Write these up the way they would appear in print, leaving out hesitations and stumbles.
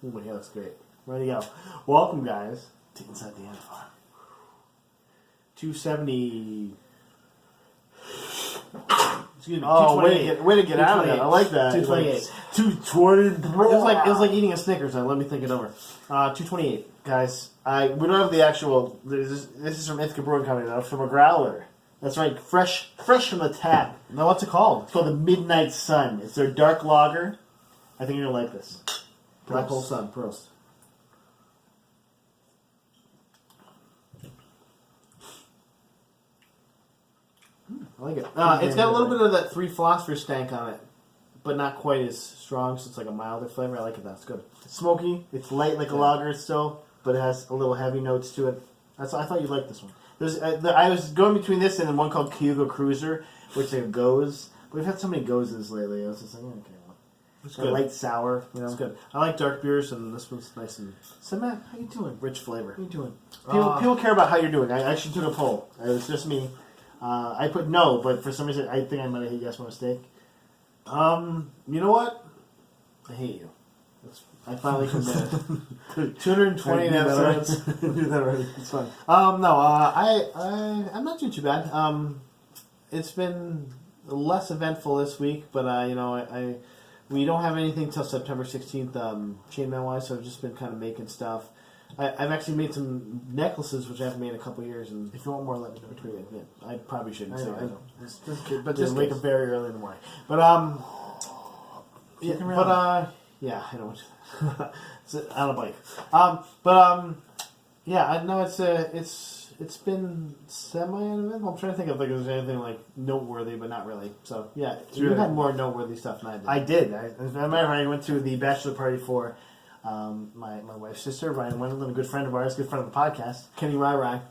Ooh, my hair looks great. Ready to go. Welcome, guys, to Inside the Ant Farm. 270. Excuse me. Oh, way to get out of that. I like that. 228. 220. It was like eating a Snickers. Let me think it over. 228, guys. We don't have the actual. This is from Ithaca Brewing Company, though. From a growler. That's right, fresh from the tap. Now, what's it called? It's called the Midnight Sun. It's their dark lager. I think you're gonna like this. Black Hole Sun. Prost. I like it. It's got a little bit of that 3 philosopher stank on it, but not quite as strong, so it's like a milder flavor. I like it. That's good. It's smoky. It's light like a lager still, but it has a little heavy notes to it. I thought you'd like this one. I was going between this and one called Cayuga Cruiser, which is a goes. But we've had so many gozes lately. I was just like, okay, well, it's good. Light sour. You know, it's good. I like dark beers, and this one's nice and. So Matt, how you doing? Rich flavor. How you doing? People care about how you're doing. I actually took a poll. It was just me. I put no, but for some reason I think I might have hit yes by mistake. You know what? I hate you. I finally committed. 220 episodes. Do that already. It's fine. I'm not doing too bad. It's been less eventful this week, but we don't have anything till September 16th, chainmail wise. So I've just been kind of making stuff. I've actually made some necklaces, which I haven't made in a couple years. And if you want more, let me know. Tweet it. Yeah, I probably shouldn't say that. But just wake up very early in the morning. But yeah, I know. It's on a bike. Yeah, I know it's been semi-uneventful. I'm trying to think if there's anything like noteworthy, but not really. So yeah, you had more noteworthy stuff than I did. As a matter of fact, I went to the bachelor party for my wife's sister, Ryan Wendell, a good friend of ours, good friend of the podcast, Kenny Rai.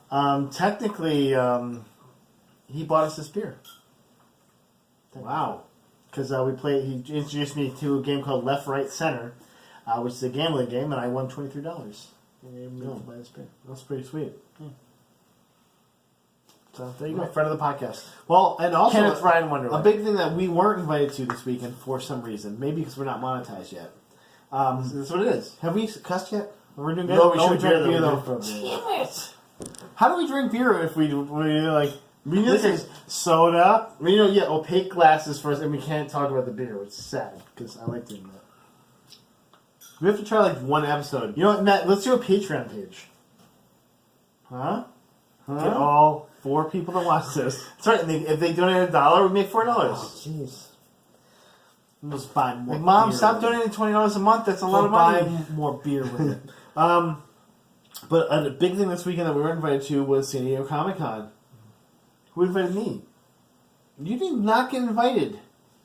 Technically, he bought us this beer. Wow. Because he introduced me to a game called Left, Right, Center, which is a gambling game, and I won $23. To buy this beer. That's pretty sweet. Yeah. So there you go, friend of the podcast. Well, and also Kenneth Ryan Wonderland. A big thing that we weren't invited to this weekend for some reason, maybe because we're not monetized yet. That's what it is. Have we cussed yet? We're doing good. No, we should drink beer though. Damn it! How do we drink beer if we like? This is soda. Opaque glasses for us, and we can't talk about the beer, which is sad because I like doing that. We have to try like one episode. You know what, Matt? Let's do a Patreon page. Huh? Get all 4 people that watch this. That's right. And if they donate $1, we make $4. Oh, jeez. We'll just buy more. Like, Mom, beer stop donating $20 a month. That's a lot of money. Buy more beer with it. But a big thing this weekend that we were invited to was San Diego Comic-Con. Who invited me? You did not get invited.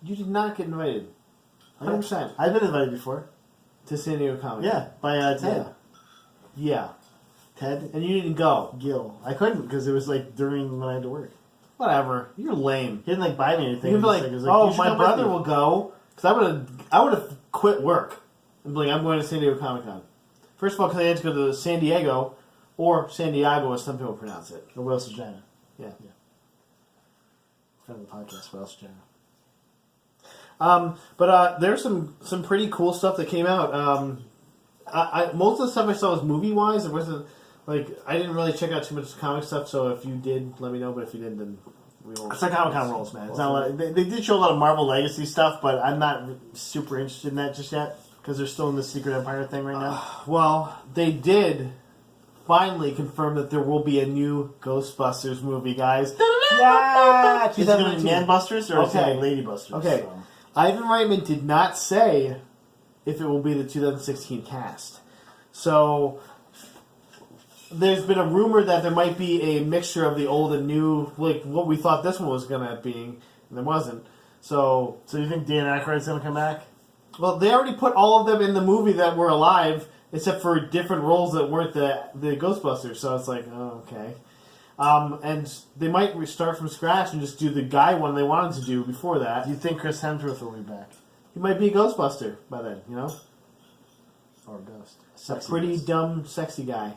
100%. I've been invited before. To San Diego Comic-Con. Yeah, by Ted. Yeah. Ted? And you didn't go. Gil. I couldn't because it was like during when I had to work. You're lame. He didn't buy me anything. You'd be like, my brother will go. Because I would have quit work and be like, I'm going to San Diego Comic-Con. First of all, because I had to go to San Diego, or San Diego, as some people pronounce it. Or Wales, Virginia. Yeah. Friend of the podcast, Wales, Virginia. But there's some pretty cool stuff that came out. Most of the stuff I saw was movie-wise. It wasn't, I didn't really check out too much comic stuff, so if you did, let me know, but if you didn't, then we won't. It's like Comic-Con rules, man. It's not they did show a lot of Marvel Legacy stuff, but I'm not super interested in that just yet, because they're still in the Secret Empire thing right now. Well, they did finally confirm that there will be a new Ghostbusters movie, guys. Yeah! Is it going to be Man Busters, or is it going to be Lady Busters? Okay. So. Ivan Reitman did not say if it will be the 2016 cast. So, there's been a rumor that there might be a mixture of the old and new, like what we thought this one was going to be, and there wasn't. So you think Dan Aykroyd's going to come back? Well, they already put all of them in the movie that were alive, except for different roles that weren't the Ghostbusters. So it's like, oh, okay. And they might restart from scratch and just do the guy one they wanted to do before that. Do you think Chris Hemsworth will be back? He might be a Ghostbuster by then, you know? Or a ghost. A pretty dumb, sexy guy.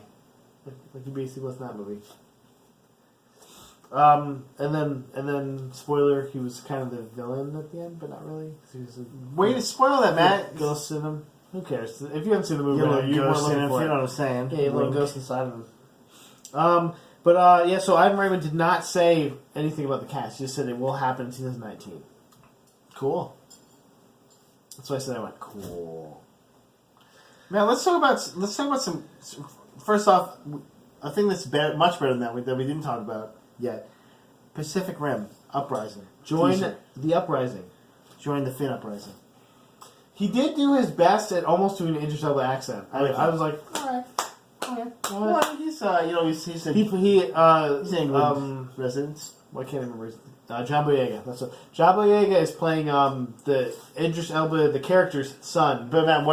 Like he basically was in that movie. And then, spoiler, he was kind of the villain at the end, but not really. Way to spoil that, Matt. Ghost in him. Who cares? If you haven't seen the movie, You little you weren't ghost in looking it, for you it. know what I'm saying. Yeah, you little ghost inside of him. But yeah, so Ivan Reitman did not say anything about the cast. He just said it will happen in 2019. Cool. That's why I said I went cool. Man, let's talk about some. First off, a thing that's much better than that we didn't talk about yet. Pacific Rim Uprising. Join Teaser. the uprising. Join the Finn Uprising. He did do his best at almost doing an Idris Elba accent. I was like, all right. Well, he's he's an He's England resident. I can't remember. John Boyega. That's what. John Boyega is playing the Idris Elba, the character's son. But man,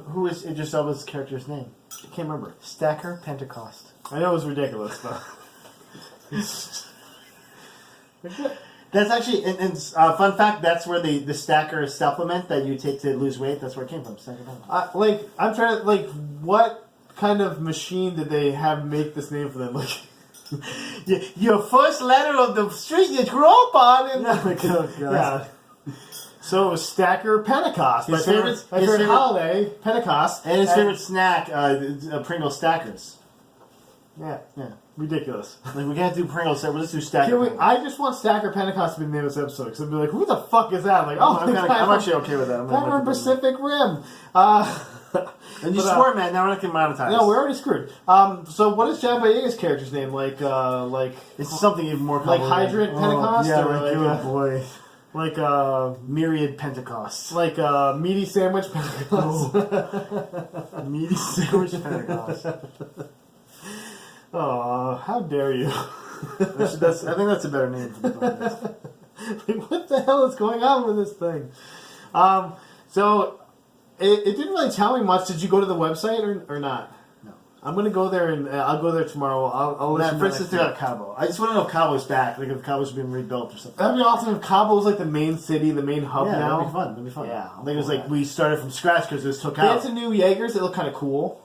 who is Idris Elba's character's name? I can't remember. Stacker Pentecost. I know it was ridiculous, though. That's actually, fun fact, that's where the Stacker supplement that you take to lose weight, that's where it came from. Stacker Pentecost. I'm trying to, what kind of machine did they have make this name for them? Like, your first letter of the street you grew up on. And yeah. So it was Stacker Pentecost. His favorite holiday, Pentecost. And his favorite snack, Pringle Stackers. Yeah. Yeah. Ridiculous. Like, we can't do Pringles, we'll just do Stacker. I just want Stacker Pentecost to be the name of this episode, because I'd be like, who the fuck is that? I'm like, oh, I'm actually okay with that. I'm from Pacific Rim. And you swore, man, now we're not getting monetized. No, we're already screwed. So what is John Boyega's character's name? Like... It's something even more like complicated. Hydrant Pentecost? Yeah, or boy. Like Myriad Pentecost. Like Meaty Sandwich Pentecost. Meaty Sandwich Pentecost. Oh, how dare you? I think that's a better name for the podcast. Like, what the hell is going on with this thing? So, it didn't really tell me much. Did you go to the website or not? No. I'm going to go there, and I'll go there tomorrow. I'll let you know. First, let's talk about Cabo. I just want to know if Cabo's back. Like, if Cabo's being rebuilt or something. That'd be awesome if Cabo was like the main city, the main hub now. That'd be fun. Yeah. Like, it was like we started from scratch because it was took They out. had some new Jaegers that look kind of cool.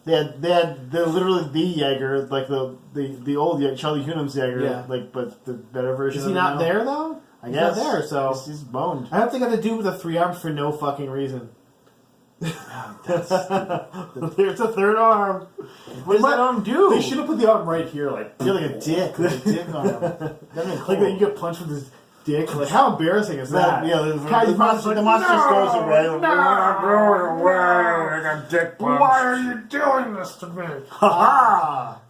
They had literally the Jaeger, like the old Jaeger, Charlie Hunnam's Jaeger, Yeah. but the better version. Is he not there though? I guess He's not there, so he's boned. I don't think I have to do with the 3 arms for no fucking reason. There's a third arm. What does that arm do? They should have put the arm right here, like you're like a dick, on him. Like that you get punched with his dick. Like how embarrassing is that? Yeah, the monster just goes away. Like a dick punch. Why are you doing this to me? Ha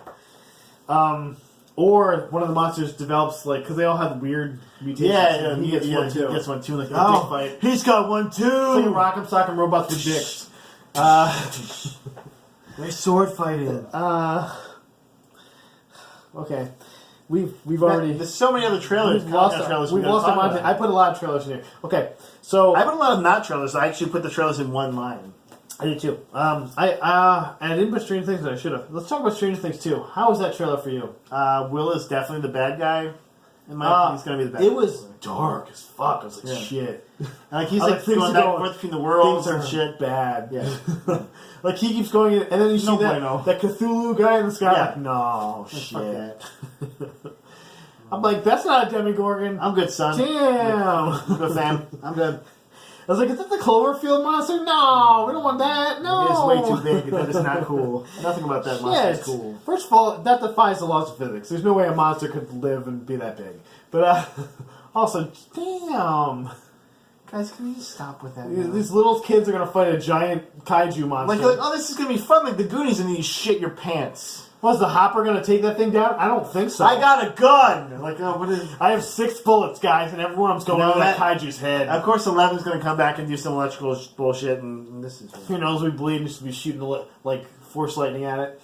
Or one of the monsters develops because they all have weird mutations. Yeah, he gets one too. He gets one too, like a dick fight. He's got one too. It's like a rock'em sock'em robots with dicks. They're sword fighting. Okay. We've already. There's so many other trailers. We've lost our mind. I put a lot of trailers in here. Okay, so I put a lot of not trailers. I actually put the trailers in one line. I did too. I didn't put Stranger Things, but I should have. Let's talk about Stranger Things 2. How was that trailer for you? Will is definitely the bad guy. In my opinion, he's gonna be the bad guy. It was dark as fuck. I was like, shit. And like he's like things going back and forth between the worlds and shit. Bad. Yeah. Like he keeps going in, and then you see that Cthulhu guy in the sky. Yeah. Like, no, Fuck shit. that. I'm like, that's not a Demogorgon. I'm good, son. Damn. I'm good, fam. I'm good. I was like, is that the Cloverfield monster? No, we don't want that. No. It's way too big. That is not cool. Nothing about that monster is cool. First of all, that defies the laws of physics. There's no way a monster could live and be that big. But also, damn. Guys, can you just stop with that? These little kids are going to fight a giant kaiju monster. Like, you're like, oh, this is going to be fun, like the Goonies, and then you shit your pants. Was the Hopper going to take that thing down? I don't think so. I got a gun! Like, oh, what is... I have 6 bullets, guys, and every one of them's going over that kaiju's head. Of course, 11's going to come back and do some electrical bullshit, and this is... Who knows, we bleed and just be shooting, like, force lightning at it.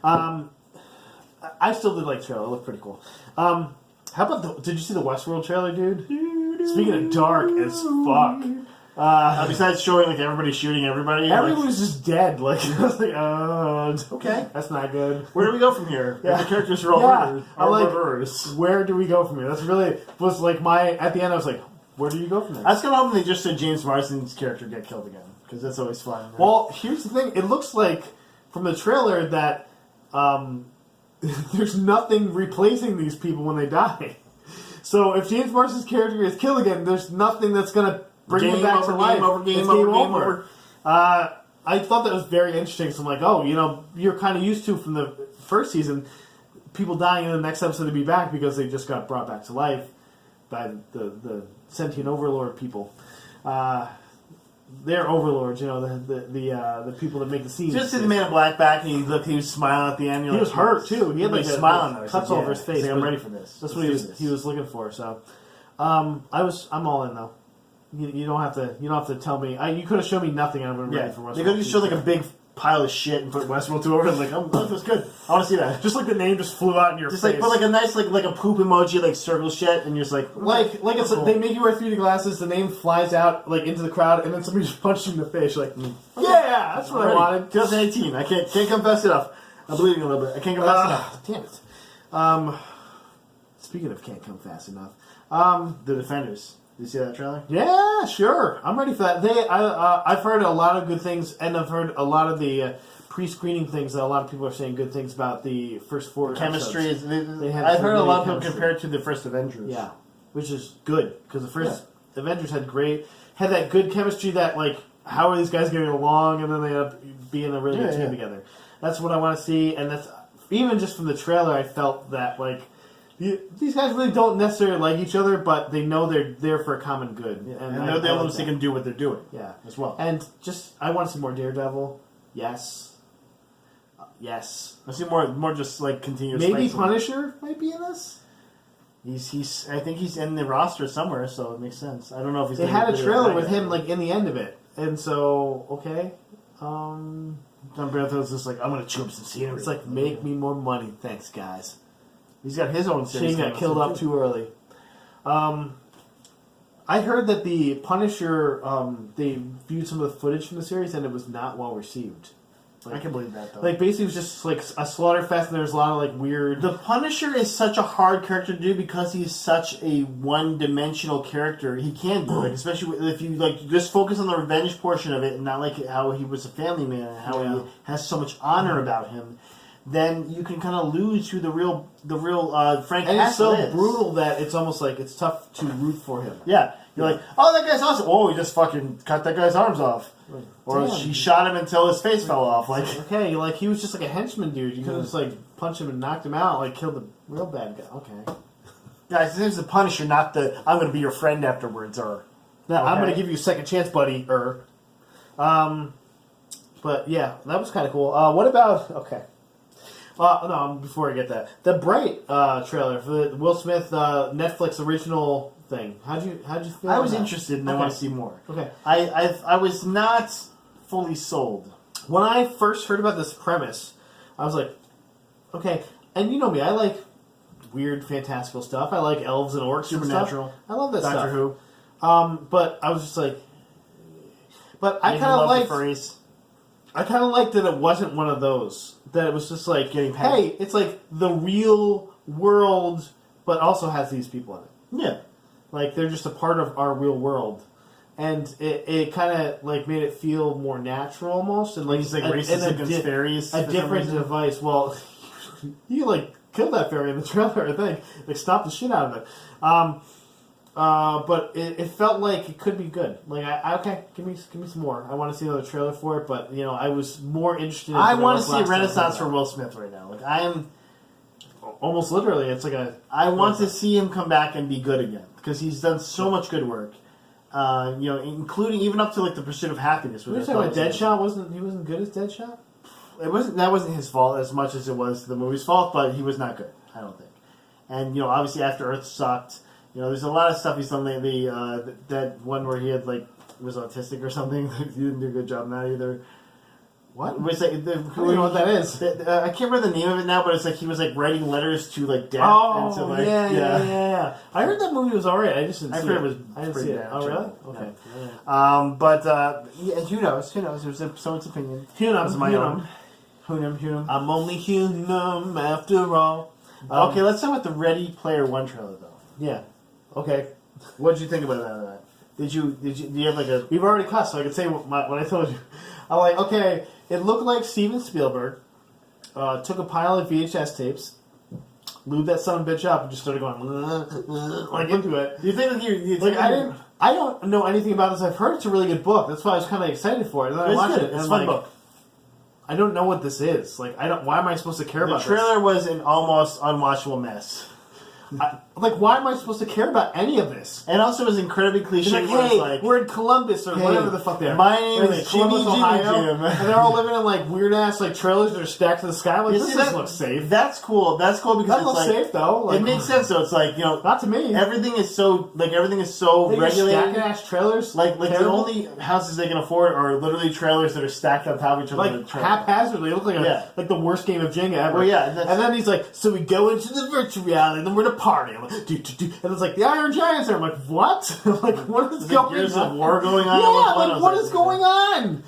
I still did like the trailer. It looked pretty cool. How about did you see the Westworld trailer, dude? Speaking of dark as fuck. Besides showing like everybody shooting everybody, everyone's just dead. Like I was like, okay, that's not good. Where do we go from here? Yeah. The characters are all murderers. Where do we go from here? That's really was like at the end. I was like, where do you go from there? I was kind of hoping they just said James Marsden's character get killed again because that's always fun. Right? Well, here's the thing. It looks like from the trailer that there's nothing replacing these people when they die. So if James Marsden's character is killed again, there's nothing that's gonna bring him back to life. Game over. I thought that was very interesting. So I'm like, oh, you're kind of used to from the first season, people dying in the next episode to be back because they just got brought back to life by the sentient overlord people. They're overlords, the people that make the scenes. Just see the Man in Black back, and he was smiling at the end. He was hurt too. He had like a smile cuts over his face. Like, I'm ready for this. That's what he was looking for. So, I'm all in though. You don't have to tell me. You could have shown me nothing. I would have been ready for Westworld. They could have just showed like a big pile of shit and put Westworld 2 over it. Like, that was good. I want to see that. Just like the name just flew out in your face. Just like put like a nice like a poop emoji, like circle shit, and you're just like it's cool. They make you wear 3D glasses. The name flies out like into the crowd, and then somebody just punches you in the face. You're like, yeah, that's what I wanted. 2018. I can't confess enough. I'm bleeding a little bit. I can't confess enough. Damn it. Speaking of can't come fast enough, The Defenders. Did you see that trailer? Yeah, sure. I'm ready for that. I've heard a lot of good things, and I've heard a lot of the pre-screening things that a lot of people are saying good things about the first 4 chemistry episodes. I've heard a lot of people compare it to the first Avengers. Yeah, which is good because the first Avengers had that good chemistry that like how are these guys getting along, and then they end up being a really good team together. That's what I want to see, and that's even just from the trailer. I felt that like. These guys really don't necessarily like each other, but they know they're there for a common good. Yeah. And they're the only ones that can do what they're doing. Yeah. As well. And I want to see more Daredevil. Yes. Yes. I see more just like continuous. Maybe Punisher might be in this? He's. I think he's in the roster somewhere, so it makes sense. I don't know if he's. They had a trailer with him like in the end of it. And so, okay. Don Bradfield's just like, I'm going to chew up some scenery. It's like, make me more money. Thanks, guys. He's got his own series. Shane got killed off too early. I heard that the Punisher, they viewed some of the footage from the series and it was not well received. Like, I can believe that, though. Like, basically it was just like a slaughter fest and there's a lot of like weird... The Punisher is such a hard character to do because he's such a one-dimensional character. He can do it, especially if you like just focus on the revenge portion of it and not like how he was a family man and how he has so much honor about him. Then you can kind of lose who the real Frank Castle is. And it's so brutal that it's almost like it's tough to root for him. Yeah. You're like, oh, that guy's awesome. Oh, he just fucking cut that guy's arms off. Like, or he shot him until his face fell off. Like, okay, like he was just like a henchman dude. You could have just like punched him and knocked him out, like killed the real bad guy. Okay. Guys, this is the Punisher, not the I'm going to be your friend afterwards, or... No, okay. I'm going to give you a second chance, buddy, But yeah, that was kind of cool. What about... Okay. No, before I get that, the Bright trailer for the Will Smith Netflix original thing. How'd you feel? I was interested and I want to see more. Okay, I was not fully sold when I first heard about this premise. I was like, okay, and you know me, I like weird, fantastical stuff. I like elves and orcs, supernatural. And stuff. I love that stuff. Doctor Who. But I was just like, but I kind of like furries. I kind of liked that it wasn't one of those. That it was just like, hey, it's like the real world, but also has these people in it. Yeah. Like, they're just a part of our real world. And it kind of, like, made it feel more natural almost. And like, he's like racist against fairies. A different device. Well, he, like, killed that fairy in the trailer, I think. Like, stopped the shit out of it. But it felt like it could be good. Like, okay, give me some more. I want to see another trailer for it, but, I was more interested in it. I want to see a renaissance for Will Smith right now. Like, I am... Almost literally, it's like I want to see him come back and be good again. Because he's done so much good work. Including even up to, like, The Pursuit of Happiness. Were you talking about Deadshot? He wasn't good as Deadshot? That wasn't his fault as much as it was the movie's fault, but he was not good, I don't think. And, obviously After Earth sucked. There's a lot of stuff he's done lately. That one where he had was autistic or something. He didn't do a good job on that either. What? It was like, I don't know what that is. I can't remember the name of it now, but it's like he was writing letters to death. Oh, and to, yeah. I heard that movie was alright. I just didn't see it. It was I didn't see it. Oh, really? Okay. Yeah. But who knows? Who knows? It was someone's opinion. Hunum. I'm only human after all. Okay, let's talk about the Ready Player One trailer, though. Yeah. Okay. What did you think about that? Do you have like a... We've already cussed, so I can say what I told you. I'm like, okay, it looked like Steven Spielberg took a pile of VHS tapes, lubed that son of a bitch up, and just started going, like, into it. Do you think I didn't... I don't know anything about this. I've heard it's a really good book. That's why I was kind of excited for it. And then I watched it. It's and a I'm fun like, book. I don't know what this is. Like, I don't. Why am I supposed to care about The trailer was an almost unwatchable mess. Why am I supposed to care about any of this? And also, it was incredibly cliche. It's like, hey, we're in Columbus or whatever the fuck they are. My name is Columbus, Jimmy Ohio, Jim. and they're all living in like weird ass like trailers that are stacked to the sky. I'm like, this doesn't look safe. That's cool. That's cool because That it's looks like safe though. Like, it makes sense though. It's like not to me. Everything is so regulated. Stacking ass trailers. Like the only houses they can afford are literally trailers that are stacked on top of each other. Like haphazardly, it looks like the worst game of Jenga ever. Well, yeah, and then he's like, so we go into the virtual reality, and then we're to party. I'm like, and it's like the Iron Giants are. I'm like, what? Like, what is going on? There's a war going on. Yeah, like what is going on?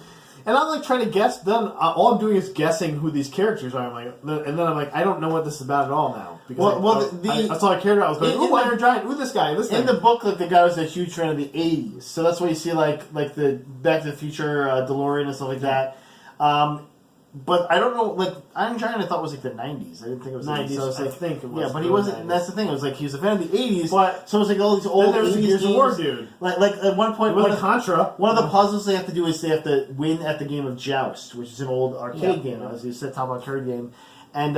And I'm like trying to guess. Then all I'm doing is guessing who these characters are. I'm like, and then I'm like, I don't know what this is about at all now. Because that's all I cared about. I was going, Iron Giant, ooh, this guy, this thing. In the book, like the guy was a huge fan of the '80s, so that's why you see like the Back to the Future DeLorean and stuff like that. But I don't know, like Iron Giant, I thought was like the '90s. I didn't think it was the '90s. So I think it was. Yeah, but he wasn't. 90s. That's the thing. It was like he was a fan of the '80s. But so it was like all these old '80s Gears of War dude. Like at one point, Contra. One of the puzzles they have to do is they have to win at the game of Joust, which is an old arcade game. As you said, top arcade game. And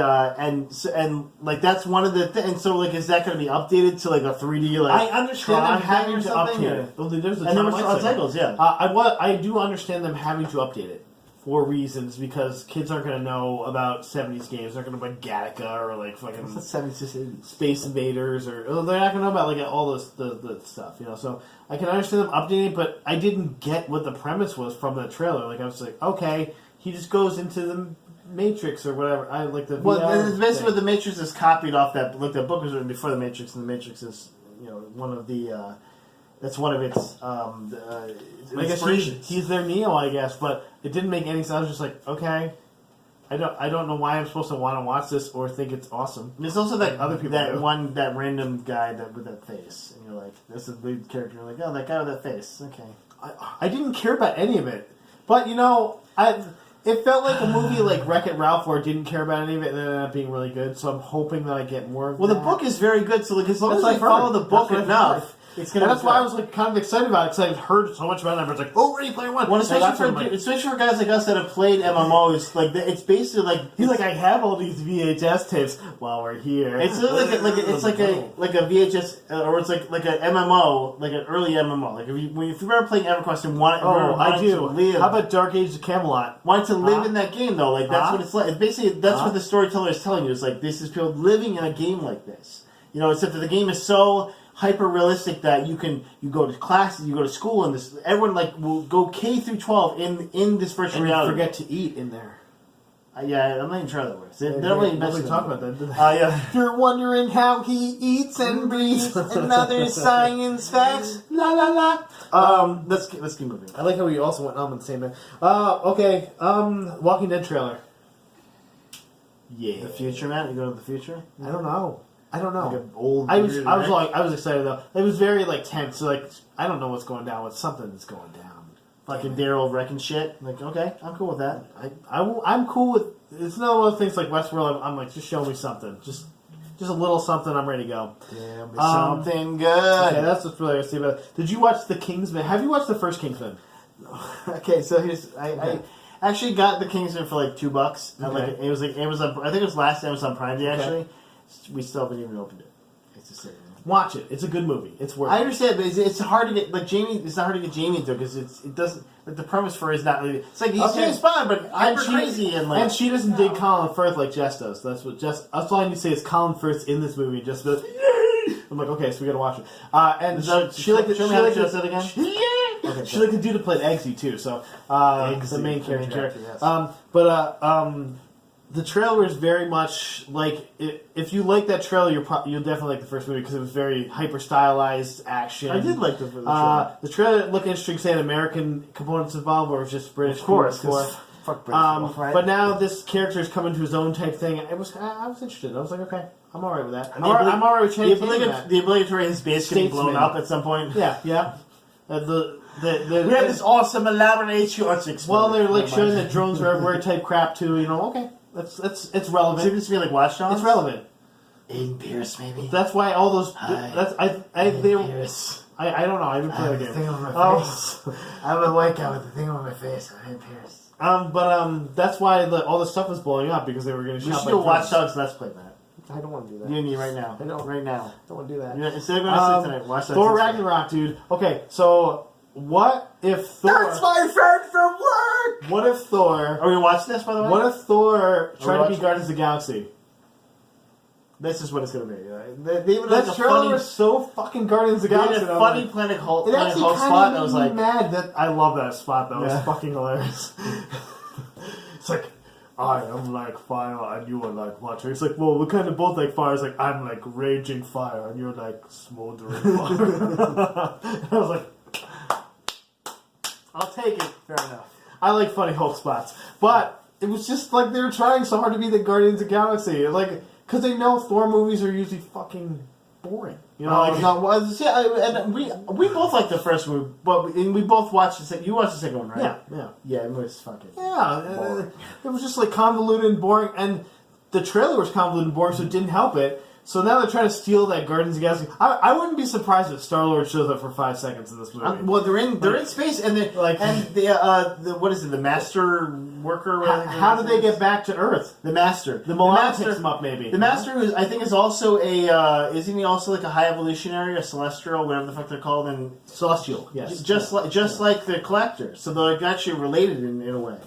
like that's one of the and so like is that going to be updated to like a 3D like I understand them having to update it. Well, there's a ton of cycles, yeah. I do understand them having to update it for reasons because kids aren't going to know about 70s games. They're going to play Gattaca or like fucking 70s Space Invaders or they're not going to know about like all this the stuff, you know. So I can understand them updating it, but I didn't get what the premise was from the trailer. Like I was like, okay, he just goes into the Matrix or whatever. I like the VR it's basically what the Matrix is copied off that. Look, that book was written before the Matrix, and the Matrix is one of the. That's one of its. I guess he's their Neo, I guess, but it didn't make any sense. I was just like, okay, I don't know why I'm supposed to want to watch this or think it's awesome. There's also that other people that random guy with that face, and you're like, that's the lead character. You're like, oh, that guy with that face. Okay, I didn't care about any of it, but it felt like a movie like Wreck-It Ralph where I didn't care about any of it and it ended up being really good. So I'm hoping that I get more of that. The book is very good. So like, as long as I follow the book enough. That's why I was like kind of excited about it because I've heard so much about it. Everyone's like, "Oh, Ready Player One." Well, especially for guys like us that have played MMOs, like it's basically like he's like, I have all these VHS tapes while we're here. It's like a VHS or it's like an MMO, like an early MMO. Like if you've ever played EverQuest and I do. How about Dark Age of Camelot? Wanted to live in that game though, like that's what it's like. It's basically that's what the storyteller is telling you. It's like this is people living in a game like this. Except that the game is so hyper realistic that you go to class, you go to school, and everyone like will go K through 12 in this virtual reality. You forget to eat in there. Yeah, I'm not even sure how that works. They don't really talk about that, do they? Yeah. You're wondering how he eats and breathes. Another science fact. La la la. Let's keep moving. I like how we also went on with the same man. Okay. Walking Dead trailer. Yeah. The future, man. You go to the future. I don't know. Like an old. I was excited though. It was very like tense. So, like I don't know what's going down. With something that's going down. Fucking Daryl wrecking shit. Like okay, I'm cool with that. I'm cool with. It's not one of those things like Westworld. I'm like, just show me something. Just a little something. I'm ready to go. Something good. Okay, that's what's really I see about it. Did you watch the Kingsman? Have you watched the first Kingsman? Okay, so I actually got the Kingsman for like $2. Okay. It was like Amazon. I think it was last Amazon Prime Day actually. Okay. We still haven't even opened it. It's just watch it. It's a good movie. It's worth it. I understand, but it's hard to get like Jamie. It's not hard to get Jamie into because it doesn't. Like the premise for it is not. It's like he's James Bond, but hyper crazy and she doesn't dig Colin Firth like Jess does. That's all I need to say is Colin Firth's in this movie. Just I'm like, okay, so we gotta watch it. And she liked that again. Okay, she liked the dude who played Eggsy too. So the main character. Yes. The trailer is very much like if you like that trailer, you'll definitely like the first movie because it was very hyper stylized action. I did like the trailer. The trailer looked interesting, saying American components involved, or it was just British. Of course, fuck British. Right? But now this character is coming to his own type thing. I was interested. I was like, okay, I'm all right with that. I'm all right with Channing Tatum. The ability to raise his base getting blown up at some point. Yeah. We have this awesome elaborate short. Well, they're like showing that drones are everywhere type crap too. Okay. It's relevant. Seems to be like Watch Dogs. It's relevant. Aiden Pierce, maybe. That's why all those. I don't know. I didn't play the game. Thing on my face. I'm a white guy with a thing on my face. I had pierced. But that's why all the stuff was blowing up because they were going to We shop. should do a Watch Dogs Let's Play, Matt. I don't want to do that. You and me right now. I don't. Right now. I don't want to do that. Instead of going to sleep tonight, Watch Dogs. Thor Ragnarok, dude. Okay, so what if Thor? That's my friend from work. What if Thor? Are we gonna watch this, by the way? What if Thor tried to be watching? Guardians of the Galaxy? This is what it's gonna be. They even That like trailer funny, was so fucking Guardians of the they Galaxy. had a and I'm funny like, Planet Hulk, it actually spot. kind I of was made like, me mad that I love that spot. That was Yeah. fucking hilarious. It's like, I am like fire and you are like water. It's like, well, we're kind of both like fire. It's like, I'm like raging fire and you're like smoldering fire. I was like, I'll take it. Fair enough. I like funny Hulk spots. But it was just like they were trying so hard to be the Guardians of the Galaxy. Like, because they know Thor movies are usually fucking boring. You know, like, no, and we both liked the first movie, but we both watched the second. You watched the second one, right? Yeah. It was fucking. Yeah, it was just like convoluted and boring, and the trailer was convoluted and boring, so it didn't help it. So now they're trying to steal that Guardians of the Galaxy. I wouldn't be surprised if Star-Lord shows up for 5 seconds in this movie. Well, they're in space, and the what is it? The Master Worker. How did they get back to Earth? The Master. The Milano picks them up, maybe. The Master, I think, is also isn't he also like a high evolutionary, a celestial, whatever the fuck they're called, and Celestial. Yes, just like the Collector. So they're like actually related in a way.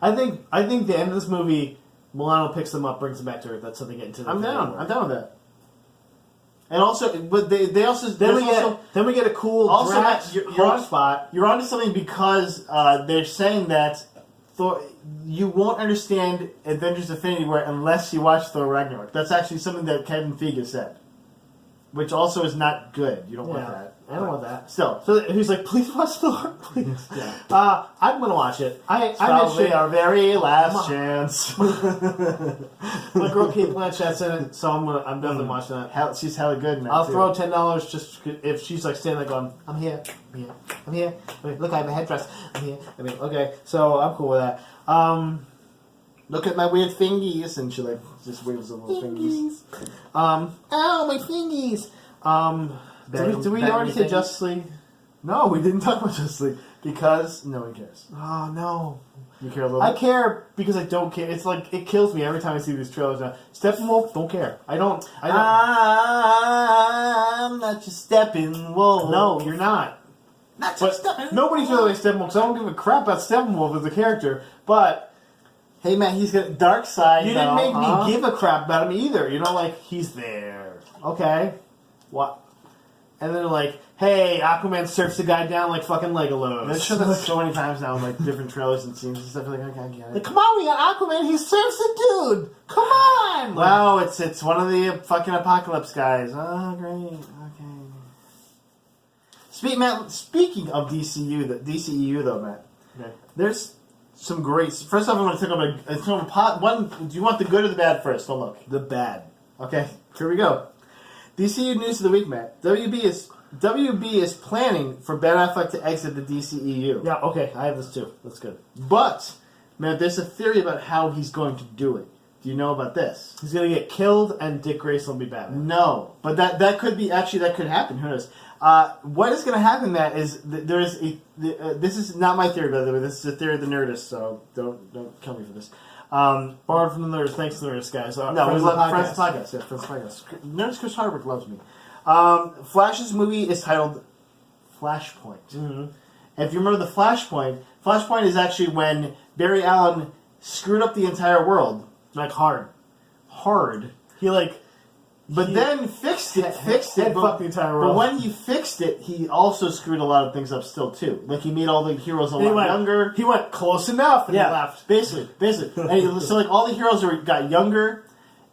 I think the end of this movie, Milano picks them up, brings them back to Earth. That's how they get into. I'm down with that. And also, but they also then we get a cool also you're spot. You're onto something because they're saying that Thor, you won't understand Avengers: Infinity War unless you watch Thor Ragnarok. That's actually something that Kevin Feige said, which also is not good. You don't want that. I don't want that. So he's like, please watch Thor, please. Yeah. I'm gonna watch it. It's probably our very last chance. My girl Kate Blanchett's in it, so I'm definitely watching that. She's hella good in that I'll too. throw $10 just if she's like standing there going, I'm here. I mean, look, I have a headdress. I'm here. I mean, okay, so I'm cool with that. Look at my weird fingies, and she like just waves the little fingies. Ow, my fingies. Did we already say Justice League? No, we didn't talk about Justice League because no one cares. Oh no. You care a little I bit? care because I don't care. It's like it kills me every time I see these trailers now. Steppenwolf, don't care. I don't. I'm not your Steppenwolf. No, you're not. Not your Steppenwolf. Nobody's really like Steppenwolf, so I don't give a crap about Steppenwolf as a character. But hey man, he's got a dark side. you didn't make me give a crap about him either. You know, like he's there. Okay. What? And then like, hey, Aquaman surfs the guy down like fucking Legolas. They've shown that so many times now in like different trailers and scenes and stuff. Like, okay, I get it. Like, come on, we got Aquaman. He surfs the dude. Come on. Wow, it's one of the fucking apocalypse guys. Oh, great. Okay. Speaking of DCEU though, Matt. Okay. There's some great. First off, I'm going to talk about one. Do you want the good or the bad first? Don't look. The bad. Okay, here we go. DCU news of the week, Matt. WB is planning for Ben Affleck to exit the DCEU. Yeah. Okay. I have this too. That's good. But, man, there's a theory about how he's going to do it. Do you know about this? He's gonna get killed, and Dick Grayson will be Batman. No, but that could be that could happen. Who knows? What is going to happen, Matt, is there is this is not my theory, by the way. This is a theory of the Nerdist, so don't kill me for this. Borrowed from the Nerdist. Thanks to the Nerdist, guys. No, we love Friends Podcast. Yeah, Friends Podcast. Nerdist Chris Hardwick loves me. Flash's movie is titled Flashpoint. Mm-hmm. And if you remember the Flashpoint is actually when Barry Allen screwed up the entire world. Like hard. He like. But then fixed it. Fucked the entire world. But when he fixed it, he also screwed a lot of things up still, too. Like, he made all the heroes a lot younger. He went close enough and he left. Basically. And so, like, all the heroes got younger,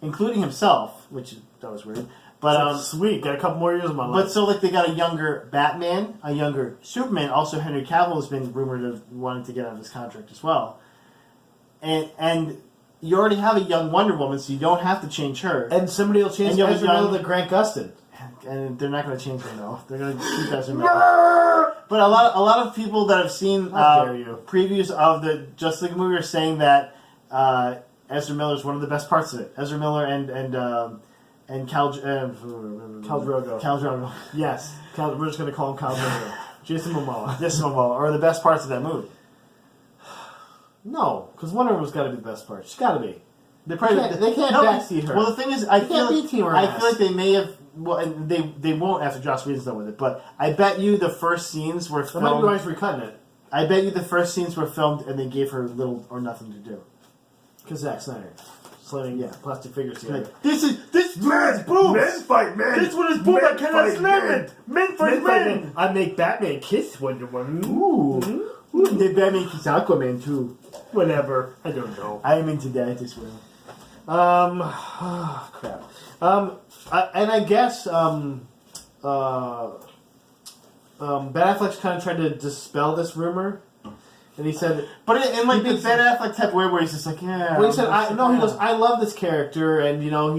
including himself, which, that was weird. But, sweet, got a couple more years of my life. But, so, like, they got a younger Batman, a younger Superman. Also, Henry Cavill has been rumored of wanting to get out of his contract as well. And you already have a young Wonder Woman, so you don't have to change her. And somebody will change Ezra Miller to Grant Gustin. And they're not going to change him, though. They're going to keep Ezra Miller. But a lot of people that have seen previews of the Justice League movie are saying that Ezra Miller is one of the best parts of it. Ezra Miller and and Khal Drogo. Khal Drogo. Yes. We're just going to call him Khal Drogo. Jason Momoa. Jason Momoa are the best parts of that movie. No, because Wonder Woman's got to be the best part. She's got to be. They can't no, backseat her. Well, the thing is, I feel like they may have. Well, and they won't after Joss Whedon's done with it. But I bet you the first scenes were filmed. They might be always recutting it. I bet you the first scenes were filmed and they gave her little or nothing to do. Because Zack Snyder. Slamming plastic figures together. Like, this man's boobs! Men fight men! This one is boobs! I cannot slam it! Men fight men! I make Batman kiss Wonder Woman. Ooh. Mm-hmm. Ooh. The Batman kiss Aquaman too. Whatever. I don't know. I am into that as well. Crap. And I guess Ben Affleck's kind of trying to dispel this rumor, and he said, but in like the Ben Affleck type way where he's just like, yeah. Well, he said, he goes, I love this character, and you know,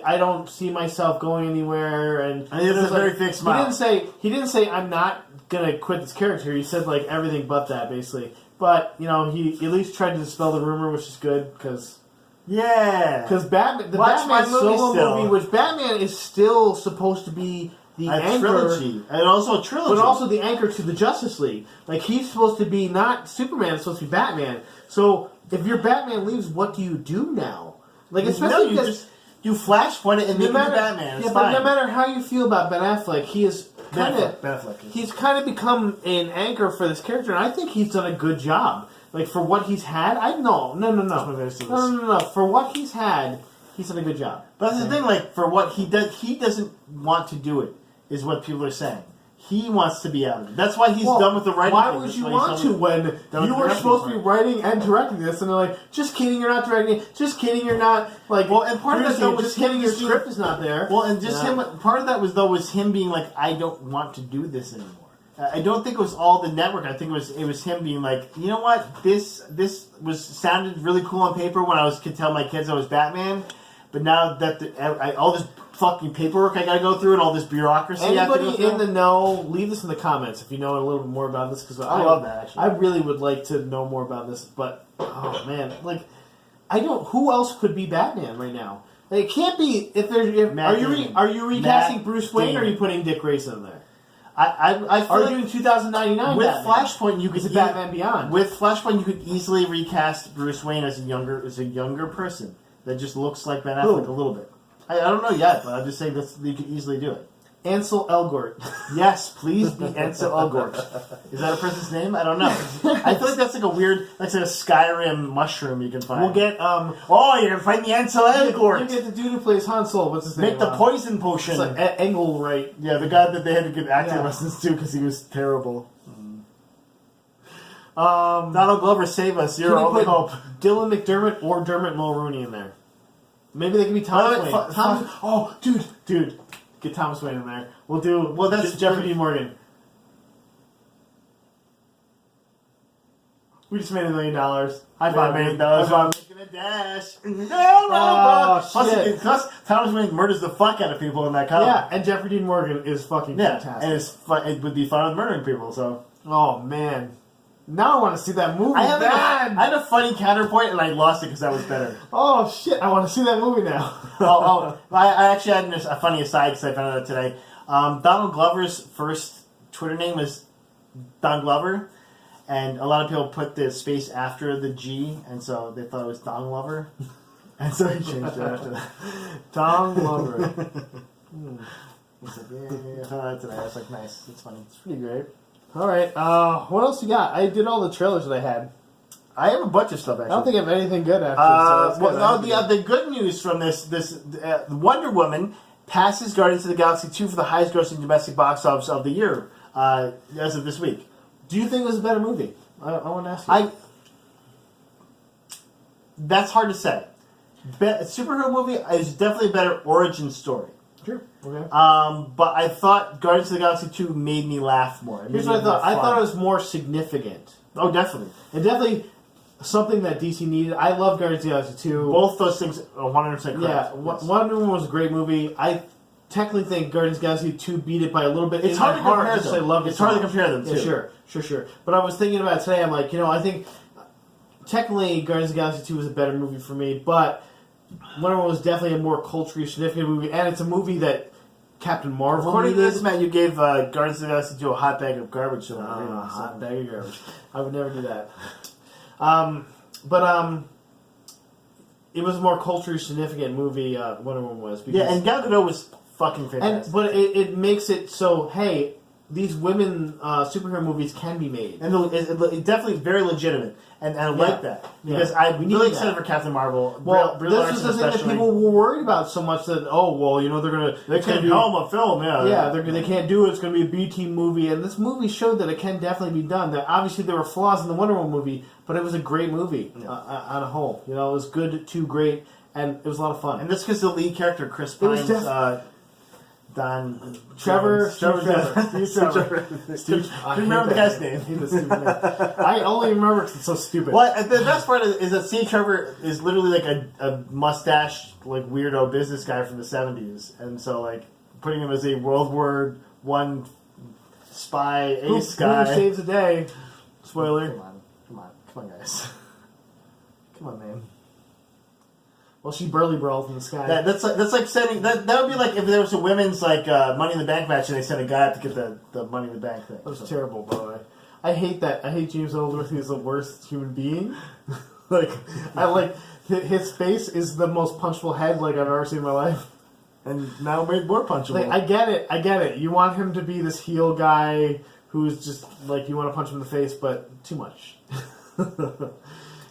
I don't see myself going anywhere, and he has a very fixed smile. He didn't say I'm not gonna quit this character. He said like everything but that, basically. But you know, he at least tried to dispel the rumor, which is good because. Yeah, because Batman solo movie, which Batman is still supposed to be the anchor, trilogy, and also a trilogy, but also the anchor to the Justice League. Like he's supposed to be not Superman, it's supposed to be Batman. So if your Batman leaves, what do you do now? Like especially because you flashpoint it and make him Batman. It's fine. But no matter how you feel about Ben Affleck, he is he's kind of become an anchor for this character, and I think he's done a good job. Like, for what he's had, no. For what he's had, he's done a good job. But that's the thing, like, for what he does, he doesn't want to do it, is what people are saying. He wants to be out of it. That's why he's done with the writing. Why would you want to when you were supposed to be writing and directing this, and they're like, just kidding, you're not directing it. Just kidding, you're not, like, well, and part of that, though, was just kidding, your script is not there. Well, and just him, part of that was him being like, I don't want to do this anymore. I don't think it was all the network. I think it was him being like, you know what, this sounded really cool on paper when I could tell my kids I was Batman, but now that all this fucking paperwork I got to go through and all this bureaucracy. Anybody in the know, leave this in the comments if you know a little bit more about this because I love that. Actually, I really would like to know more about this, but oh man, like who else could be Batman right now? Like, it can't be are you recasting Bruce Wayne or are you putting Dick Grayson in there? I feel are you doing 2099 with Batman? Flashpoint? You could Batman Beyond. With Flashpoint, you could easily recast Bruce Wayne as a younger person that just looks like Ben Affleck a little bit. I don't know yet, but I'm just saying that you could easily do it. Ansel Elgort. Yes, please be Ansel Elgort. Is that a person's name? I don't know. I feel like that's like a weird, that's like a Skyrim mushroom you can find. We'll get, you're going to find the Ansel Elgort. You get the dude who plays Han Solo. What's his name? Make the poison potion. It's like Engelwright. Yeah, the guy that they had to give acting lessons to because he was terrible. Donald Glover, save us. You're our only hope. Dylan McDermott or Dermot Mulroney in there. Maybe they can be Thomas Wayne. Dude. Get Thomas Wayne in there. That's Jeffrey Dean Morgan. We just made $1 million. High five, man. Making a dash. Plus, Thomas Wayne murders the fuck out of people in that comic. Yeah, and Jeffrey Dean Morgan is fucking fantastic. And it would be fun with murdering people, so. Oh, man. Now I want to see that movie. I had a funny counterpoint, and I lost it because that was better. Oh, shit. I want to see that movie now. I actually had a funny aside because I found out today. Donald Glover's first Twitter name was Don Glover, and a lot of people put the space after the G, and so they thought it was Don Glover. And so he changed it after that. Don Glover. He's like, yeah. I found out today. I was like, nice. It's funny. It's pretty great. All right. What else you got? I did all the trailers that I had. I have a bunch of stuff, actually. I don't think I have anything good after the good news from this Wonder Woman passes Guardians of the Galaxy 2 for the highest grossing domestic box office of the year as of this week. Do you think it was a better movie? I want to ask you. That's hard to say. Superhero movie is definitely a better origin story. Sure. Okay. But I thought Guardians of the Galaxy 2 made me laugh more. Here's what I thought. I thought it was more significant. Oh, definitely. And definitely something that DC needed. I love Guardians of the Galaxy 2. Both those things are 100% correct. Yeah. Yes. Wonder Woman was a great movie. I technically think Guardians of the Galaxy 2 beat it by a little bit. It's hard to compare them. I love it's hard to compare them, too. Yeah, sure. But I was thinking about it today. I'm like, I think technically Guardians of the Galaxy 2 was a better movie for me, but Wonder Woman was definitely a more culturally significant movie, and it's a movie that Captain Marvel According to needed. this, Matt, you gave Guardians of the Galaxy 2 a hot bag of garbage. So A hot bag of garbage. I would never do that. It was a more culturally significant movie. Wonder Woman was. Yeah, and Gal Gadot was fucking fantastic. But it makes it so, hey, these women superhero movies can be made. And it's definitely very legitimate. And I like that. Because I'm really excited for Captain Marvel. Well, Brie this Larson was the thing that especially. people were worried about so much that, They can't helm a film, they can't do it. It's going to be a B team movie, and this movie showed that it can definitely be done. That obviously there were flaws in the Wonder Woman movie, but it was a great movie on a whole. You know, it was good to great, and it was a lot of fun. And that's because the lead character, Chris Pine's, Trevor. Do you remember the guy's name? I only remember because it's so stupid. Well, the best part is that Steve Trevor is literally like a mustache, like weirdo business guy from the 70s, and so like putting him as a World War I spy ace guy. Who saves the day? Spoiler. Come on, guys. Come on, man. Well, she burly brawled in the sky. That's like sending that would be like if there was a women's like Money in the Bank match and they sent a guy up to get the Money in the Bank thing. That was terrible, by the way. I hate that. I hate James Ellsworth. He's the worst human being. His face is the most punchable head like I've ever seen in my life. And now made more punchable. I get it. You want him to be this heel guy who's just like you want to punch him in the face, but too much.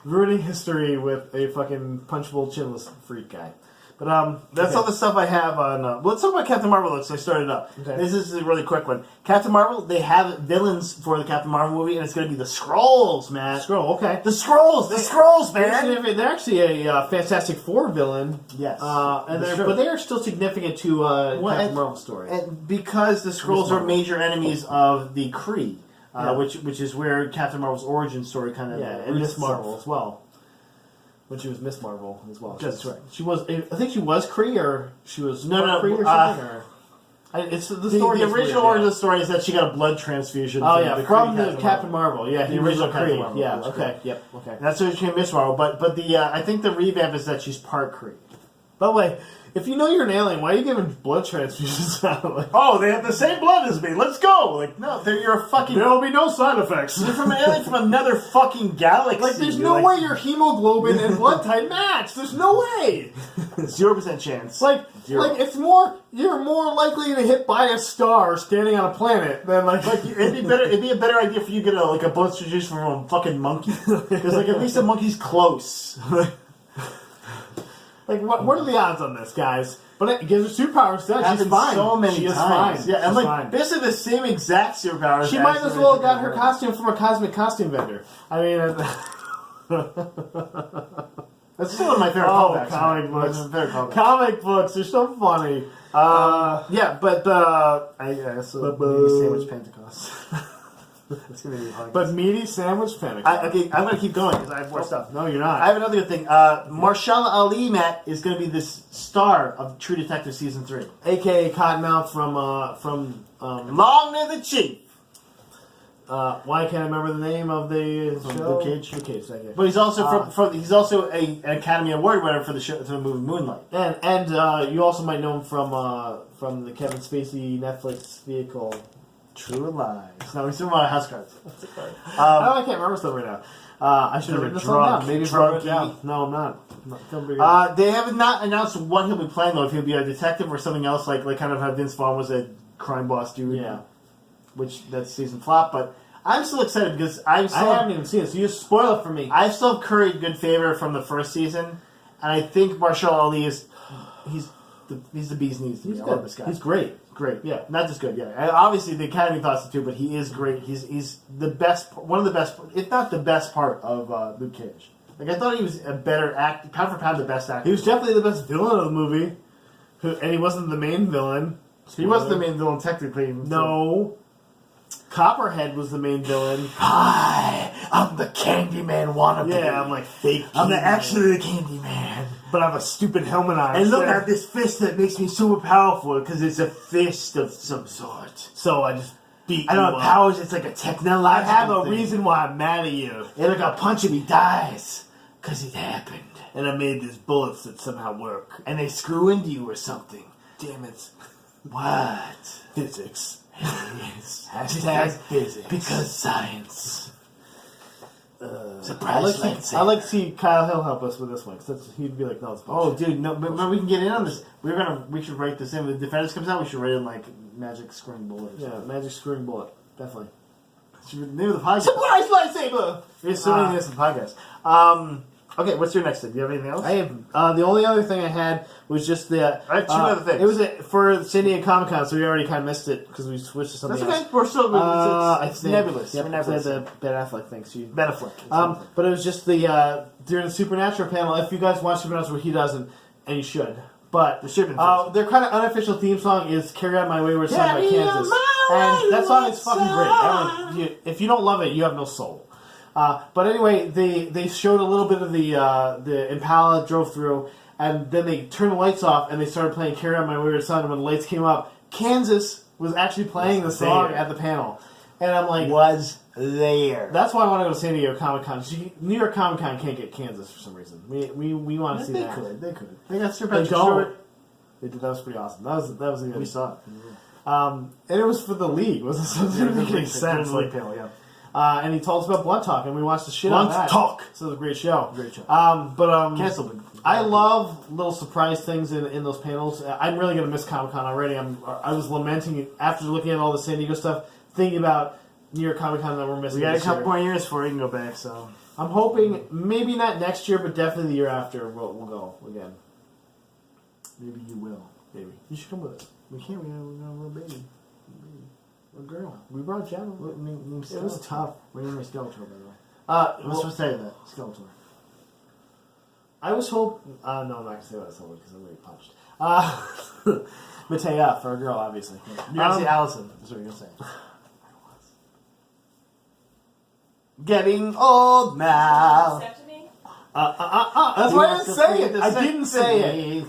Ruining history with a fucking punchable, chinless freak guy. But that's all the stuff I have on. Let's talk about Captain Marvel. Let's start it up. Okay. This is a really quick one. Captain Marvel. They have villains for the Captain Marvel movie, and it's going to be the Skrulls, man. Skrull, okay. The Skrulls, man. They're actually a Fantastic Four villain. Yes, but they are still significant to Captain Marvel's story. And because the Skrulls are major enemies of the Kree. Which is where Captain Marvel's origin story kind of and Miss Marvel as well. When she was Miss Marvel as well. That's right. She was. I think she was Kree, or she was Kree or something. It's the story. The original origin of the story is that she got a blood transfusion. From the Captain Marvel. Yeah, the original Captain Kree. Marvel. Yeah. Okay. Yep. Okay. And that's where she became Miss Marvel. But the I think the revamp is that she's part Kree. By the way, if you know you're an alien, why are you giving blood transfusions out? Oh, they have the same blood as me. Let's go. Like, no, you're a fucking. There will be no side effects. You're from an alien from another fucking galaxy. Like, there's no way your hemoglobin and blood type match. There's no way. 0% chance. Like it's more. You're more likely to hit by a star standing on a planet than it'd be a better idea for you to get a blood transfusion from a fucking monkey because at least the monkey's close. What are the odds on this, guys? But it gives her superpowers. She's fine. So many she times. Is fine. Yeah, and she's fine. basically the same exact superpowers. She might as well have got her costume from a cosmic costume vendor. I mean, that's still one of my favorite callbacks. Comic books. Comic books are so funny. But sandwich Pentecost. It's gonna be hard. But Meaty sandwich Pentecost. I'm gonna keep going because I have more stuff. No, you're not. I have another good thing. Marshala Ali, Matt, is going to be this star of True Detective Season 3. A.K.A. Cottonmouth from Long Live the Chief. Why can't I remember the name of the show? Luke Cage. Luke Cage, thank you. But he's also he's also an Academy Award winner for the movie Moonlight. And you also might know him from the Kevin Spacey Netflix vehicle True Lies. No, he's from House Cards. I can't remember stuff right now. I should have written this down. Maybe drunky. down. No, I'm not. They have not announced what he'll be playing though. If he'll be a detective or something else, like kind of how Vince Vaughn was a crime boss dude. Yeah. Which that season flopped, but I'm still excited because I haven't even seen it, so you just spoil it for me. I still have curried good favor from the first season, and I think Marshall Ali he's the bee's knees. He's I good. love this guy. He's great. Great, yeah, not just good, yeah. And obviously, the Academy thought so too, but he is great. He's the best, one of the best, if not the best part of Luke Cage. Like I thought he was a better act, pound for pound, the best actor. He was definitely the best villain of the movie, and he wasn't the main villain. He wasn't the main villain technically. No, Copperhead was the main villain. Hi, I'm the Candyman wannabe. Yeah, I'm like fake. I'm actually the Candyman. But I have a stupid helmet on. And look, I have this fist that makes me super powerful because it's a fist of some sort. So I just beat I don't you have up. powers, it's like a technological I have a thing. reason why I'm mad at you. And look, I'll punch him, he dies. Because it happened. And I made these bullets that somehow work. And they screw into you or something. Damn it. What? Physics. Yes. Hashtag physics. Because science. Surprise I'd like to see Kyle Hill help us with this one, because he'd be like, no, it's bullshit. Oh, dude, no, but we can get in on this. We should write this in. When the Defenders comes out, we should write in, like, magic screwing bullet. Yeah, magic screwing bullet. Definitely. Name of the podcast. Surprise lightsaber! We're assuming this is a podcast. Okay, what's your next thing? Do you have anything else? I have the only other thing I had was just the. I have two other things. It was for San Diego Comic Con, so we already kind of missed it because we switched to something That's okay. else. We're still it's think, nebulous. Yep, We're nebulous. the Ben Affleck thing. So Ben Affleck. but it was just the during the Supernatural panel. If you guys watch Supernatural, he doesn't, and you should. But their kind of unofficial theme song is "Carry On My Wayward Son" by Kansas, and that song is fucking great. If you don't love it, you have no soul. But anyway, they showed a little bit of the Impala drove through, and then they turned the lights off and they started playing "Carry On My Wayward Son." And when the lights came up, Kansas was actually playing the song at the panel, and I'm like, was there? That's why I want to go to San Diego Comic Con. New York Comic Con can't get Kansas for some reason. We want to see that. They could. They got Sir They Patrick don't. Stewart. They did. That was pretty awesome. That was a good. We saw it. And it was for the league. It wasn't something that made sense. Like, panel, yeah. and he told us about Blunt Talk, and we watched the shit out of that. Blunt Talk. So it was a great show. Great show. Canceled. I love little surprise things in those panels. I'm really gonna miss Comic Con already. I was lamenting after looking at all the San Diego stuff, thinking about New York Comic Con that we're missing. We got a this couple year. more years before we can go back. So I'm hoping maybe not next year, but definitely the year after we'll go again. maybe you will. Maybe you should come with us. We can't. We got a little baby. A girl. We brought Jenna. It was tough. We're naming Skeletor, by the way. What's supposed to say that? Skeletor. I was hoping. No, I'm not gonna say what I was hoping because I'm really punched. Matea for a girl, obviously. You're gonna say Allison. That's what you're gonna say. Getting old now. That's why I didn't say it. I didn't say it.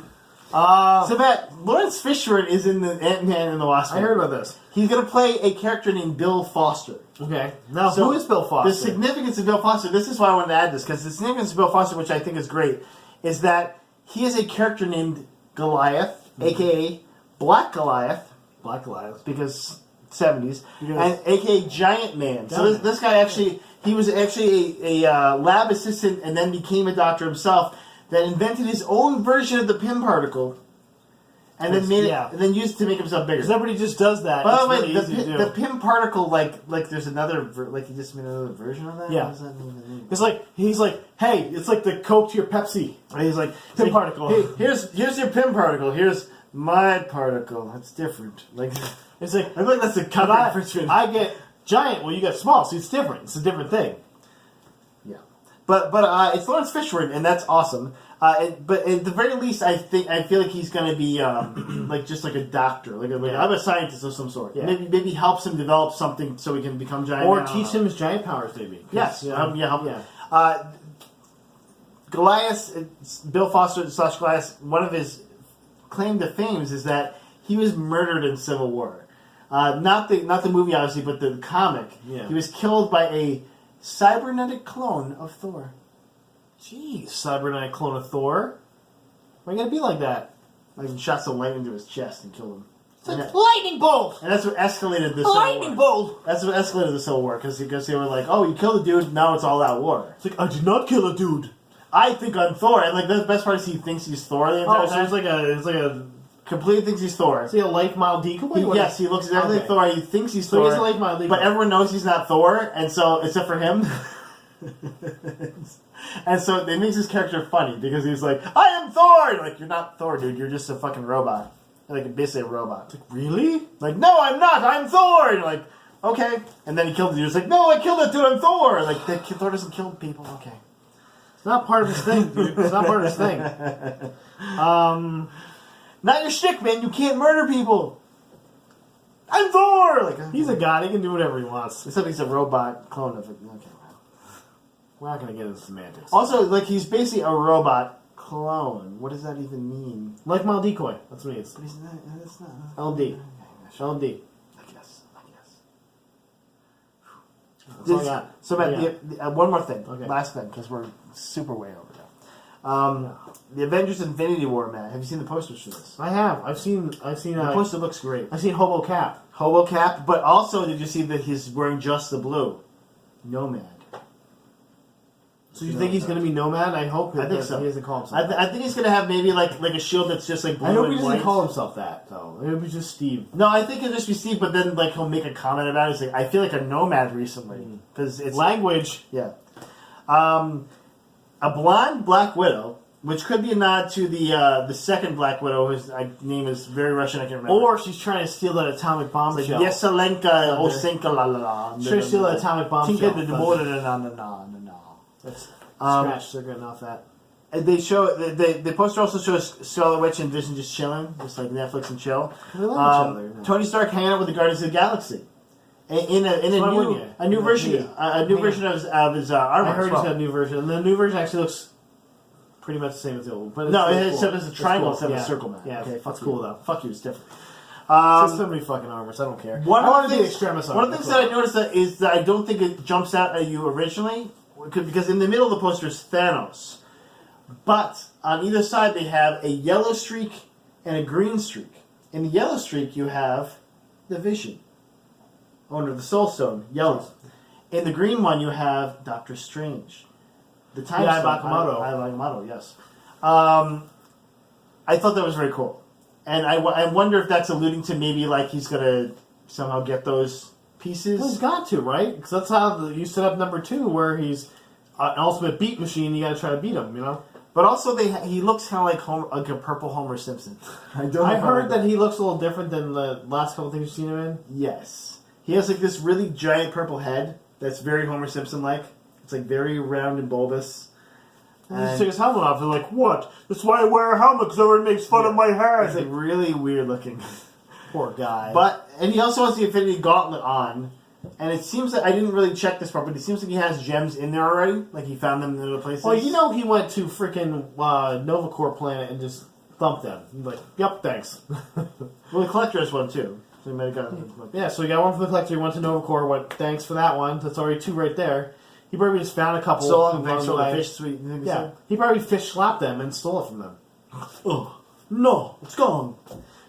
So that Lawrence Fishburne is in the Ant-Man and the Wasp. I heard about this. He's going to play a character named Bill Foster. Okay. Now, So who is Bill Foster? The significance of Bill Foster, this is why I wanted to add this, because the significance of Bill Foster, which I think is great, is that he is a character named Goliath, a.k.a. Black Goliath. Black Goliath. Because 70s. And a.k.a. Giant Man. So this guy actually, he was actually a lab assistant and then became a doctor himself that invented his own version of the Pym particle. And then made it, and then used it to make himself bigger. Because everybody just does that. By the way, really easy to do. the Pym particle, like there's another, like he just made another version of that. Yeah. What does that mean? It's like he's like, hey, it's like the Coke to your Pepsi. And he's like Pym particle. Hey, here's your Pym particle. Here's my particle. That's different. Like It's like I feel like that's a cut difference. I get giant. Well, you get small, so it's different. It's a different thing. Yeah, but it's Lawrence Fishburne, and that's awesome. But at the very least, I feel like he's going to be like just like a doctor, I'm a scientist of some sort. Yeah. Maybe helps him develop something so he can become giant. Or teach him his giant powers, maybe. Yes, Help. Goliath, Bill Foster / Goliath. One of his claim to fame is that he was murdered in Civil War. Not the movie, obviously, but the comic. Yeah. He was killed by a cybernetic clone of Thor. Jeez, cybernetic clone of Thor. Why are you gonna be like that? Like he shot some lightning into his chest and killed him. It's like lightning bolt. And that's what escalated the Lightning bolt. That's what escalated the Civil War because they were like, "Oh, you killed a dude. Now it's all out war." It's like I did not kill a dude. I think I'm Thor, and like the best part is he thinks he's Thor the entire time. So it's like a completely thinks he's Thor. Is he a like mild decoy? Yes, he looks exactly like Thor. He thinks he's So Thor. he's a like mild decoy. But everyone knows he's not Thor, and so except for him. And so it makes his character funny because he's like, "I am Thor." You're like, you're not Thor, dude. You're just a fucking robot. Like basically a robot. Like, really? Like, no, I'm not. I'm Thor. And you're like, okay. And then he killed the dude. He's like, no, I killed that dude. I'm Thor. Like, Thor doesn't kill people. Okay. It's not part of his thing, dude. It's not part of his thing. Not your shtick, man. You can't murder people. I'm Thor. Like, He's a god. He can do whatever he wants. Except he's a robot clone of it. Okay. We're not gonna get into semantics. Also, like, he's basically a robot clone. What does that even mean? Like mild decoy. That's what he is. But he's not. That's not. LD. LD. I guess. That's all I got. So, Matt, one more thing. Okay. Last thing, because we're super way over now. The Avengers Infinity War, Matt. Have you seen the posters for this? I have. I've seen. The poster looks great. I've seen Hobo Cap. Hobo Cap, but also did you see that he's wearing just the blue? Nomad. So you think he's going to be Nomad? I hope. I think so. He doesn't call himself. I think he's going to have maybe like a shield that's just like blue I hope and he doesn't white. call himself that though. It would be just Steve. No, I think it'll just be Steve, but then like he'll make a comment about it. He's like, I feel like a nomad recently because it's Language. Yeah. A blonde Black Widow, which could be a nod to the second Black Widow, whose name is very Russian, I can't remember. Or she's trying to steal that atomic bomb like, shell. Yeselenka, Osenka, la la la. Trying to steal that atomic bomb shell. That's Scratch, they're getting off that. They show the poster also shows Scarlet Witch and Vision just chilling, just like Netflix and chill. They love each other. Tony Stark hanging out with the Guardians of the Galaxy. In a new version of his armor. I heard he's got a new version, and the new version actually looks pretty much the same as the old. But it's cool. it's a triangle instead of Yeah. a circle, man. Yeah, Okay, that's cool though. Fuck you, it's different. It's so many fucking armors. I don't care. I want to be the Extremis armor. One of the things that I noticed is that I don't think it jumps out at you originally, because in the middle of the poster is Thanos, but on either side they have a yellow streak and a green streak. In the yellow streak you have the Vision, owner of the Soul Stone, yellow. In the green one you have Doctor Strange, the Time Stone. Bakamoto, yes. I thought that was very cool, and I wonder if that's alluding to maybe like he's gonna somehow get those pieces. Well, he's got to, right? Because that's how you set up number 2, where he's an ultimate beat machine. You got to try to beat him, you know. But also, he looks kind of like a purple Homer Simpson. I heard that he looks a little different than the last couple things you've seen him in. Yes, he has like this really giant purple head that's very Homer Simpson-like. It's like very round and bulbous. And he took his helmet off. They're like, "What? That's why I wear a helmet, because everyone makes fun of my hair." It's like really weird looking. Poor guy. And he also has the Infinity Gauntlet on. And it seems that I didn't really check this part, but it seems like he has gems in there already. Like he found them in other places. Well, you know, he went to freaking Novacore planet and just thumped them. He's like, "Yep, thanks." Well, the Collector has one too. So he might have gotten Yeah, so he got one from the Collector. He went to Novacore. Went, "Thanks for that one." That's already 2 right there. He probably just found a couple. So long, thanks the for the way. fish sweet. Yeah, he probably fish slapped them and stole it from them. Oh no, it's gone.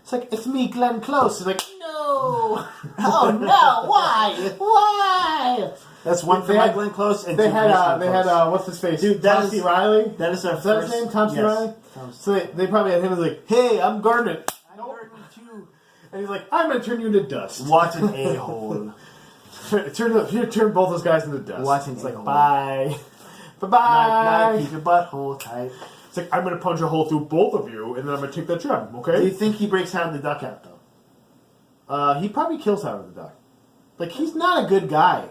It's like, "It's me, Glenn Close." He's like, "No, oh no, why?" That's one for Glenn Close, and they two had for Glenn Close. what's his face? Dude, Tom C. Riley. That is our Is that first. his name? Tom C. Yes. Riley. So they probably had him as like, "Hey, I'm Garnet." And he's like, "I'm gonna turn you into dust." What an a-hole. turn both those guys into dust. What an It's like, a-hole. bye. Bye-bye. Night, keep your butthole tight. It's like, "I'm gonna punch a hole through both of you, and then I'm gonna take that gem, Do you okay?" think he breaks Howard the Duck out, though? He probably kills Howard the Duck. Like, he's not a good guy.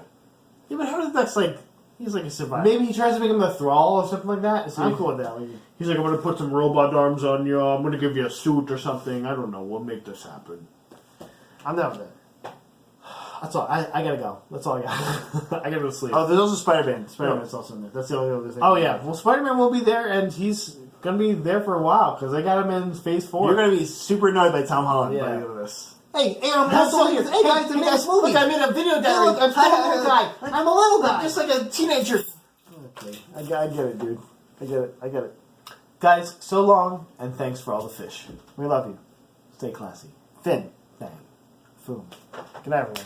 Yeah, but Howard the Duck's like, he's like a survivor. Maybe he tries to make him a thrall or something like that. So I'm cool with that. Like, he's like, "I'm gonna put some robot arms on you. I'm gonna give you a suit or something. I don't know. We'll make this happen." I'm down with that. That's all. I gotta go. That's all I got. I gotta go to sleep. Oh, there's also Spider-Man. Spider-Man's also in there. That's the only other thing. Oh, yeah. Well, Spider-Man will be there, and he's gonna be there for a while, because they got him in Phase 4. You're going to be super annoyed by Tom Holland by Yeah. the end of this. Hey, That's all here. Hey, guys, look, I made a video diary. Look, I'm still a little guy. I'm a little guy. Just like a teenager. Okay, I get it, dude. I get it. Guys, so long, and thanks for all the fish. We love you. Stay classy. Finn. Bang. Boom. Good night, everyone.